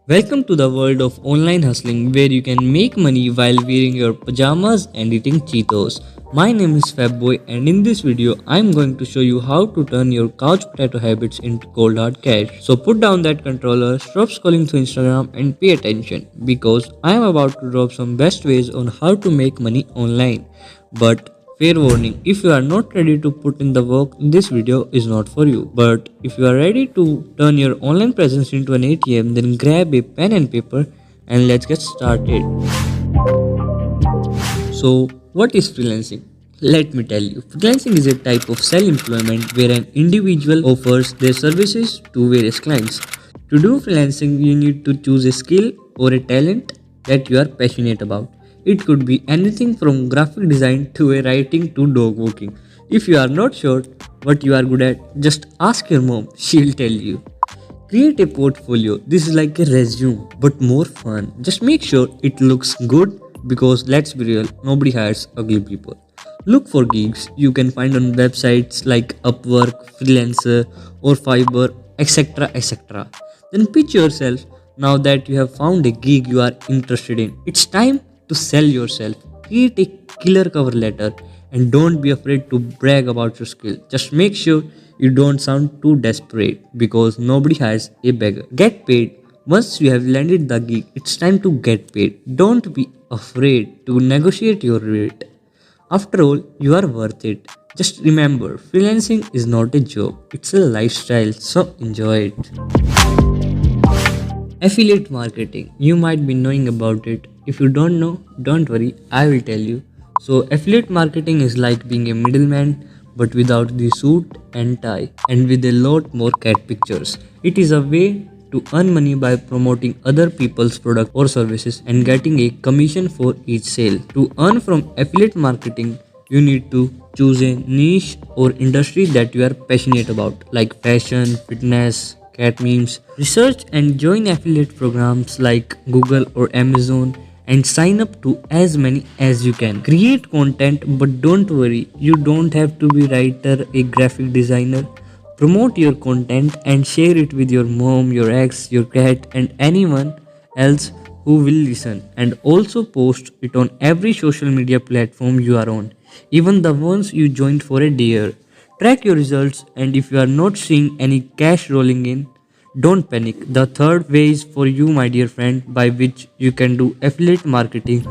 Welcome to the world of online hustling where you can make money while wearing your pajamas and eating Cheetos. My name is Fabboy and in this video I am going to show you how to turn your couch potato habits into cold hard cash. So put down that controller, stop scrolling through Instagram and pay attention because I am about to drop some best ways on how to make money online. But fair warning, if you are not ready to put in the work, this video is not for you. But if you are ready to turn your online presence into an ATM, then grab a pen and paper and let's get started. So, what is freelancing? Let me tell you, freelancing is a type of self employment where an individual offers their services to various clients. To do freelancing, you need to choose a skill or a talent that you are passionate about. It could be anything from graphic design to a writing to dog walking. If you are not sure what you are good at, just ask your mom, she'll tell you. Create a portfolio. This is like a resume, but more fun. Just make sure it looks good because let's be real, nobody hires ugly people. Look for gigs you can find on websites like Upwork, Freelancer, or Fiverr, etc. etc. Then pitch yourself now that you have found a gig you are interested in. It's time to sell yourself. Create a killer cover letter and don't be afraid to brag about your skill. Just make sure you don't sound too desperate because nobody hires a beggar. Get paid. Once you have landed the gig, it's time to get paid. Don't be afraid to negotiate your rate. After all, you are worth it. Just remember, freelancing is not a job, it's a lifestyle, so enjoy it. Affiliate marketing. You might be knowing about it. If you don't know, don't worry, I will tell you. So, affiliate marketing is like being a middleman but without the suit and tie and with a lot more cat pictures. It is a way to earn money by promoting other people's products or services and getting a commission for each sale. To earn from affiliate marketing, you need to choose a niche or industry that you are passionate about, like fashion, fitness, cat memes. Research and join affiliate programs like Google or Amazon and sign up to as many as you can. Create content, but don't worry, you don't have to be writer, a graphic designer. Promote your content and share it with your mom, your ex, your cat, and anyone else who will listen. And also post it on every social media platform you are on, even the ones you joined for a year. Track your results, and if you are not seeing any cash rolling in, don't panic. The third way is for you, my dear friend, by which you can do affiliate marketing.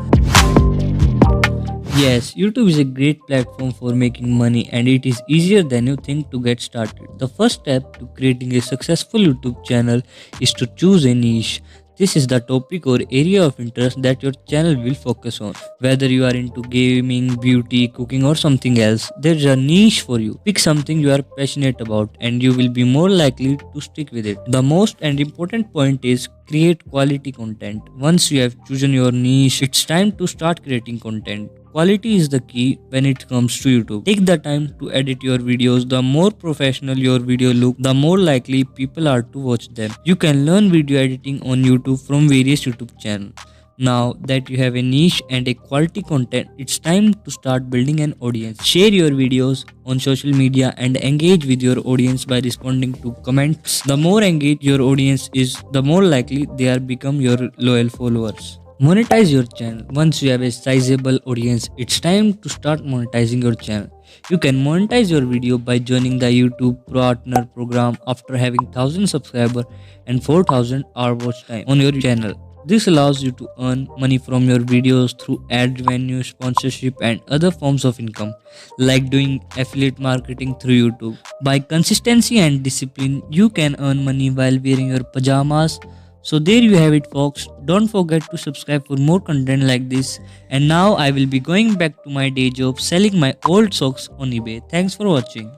Yes, YouTube is a great platform for making money and it is easier than you think to get started. The first step to creating a successful YouTube channel is to choose a niche. This is the topic or area of interest that your channel will focus on. Whether you are into gaming, beauty, cooking, or something else, there's a niche for you. Pick something you are passionate about and you will be more likely to stick with it. The most and important point is create quality content. Once you have chosen your niche, it's time to start creating content. Quality is the key when it comes to YouTube. Take the time to edit your videos. The more professional your video look, the more likely people are to watch them. You can learn video editing on YouTube from various YouTube channels. Now that you have a niche and a quality content, it's time to start building an audience. Share your videos on social media and engage with your audience by responding to comments. The more engaged your audience is, the more likely they are become your loyal followers. Monetize your channel. Once you have a sizable audience, it's time to start monetizing your channel. You can monetize your video by joining the YouTube Partner program after having 1000 subscribers and 4000 hour watch time on your channel. This allows you to earn money from your videos through ad revenue, sponsorship, and other forms of income, like doing affiliate marketing through YouTube. By consistency and discipline, you can earn money while wearing your pajamas. So there you have it, folks. Don't forget to subscribe for more content like this. And now I will be going back to my day job selling my old socks on eBay. Thanks for watching.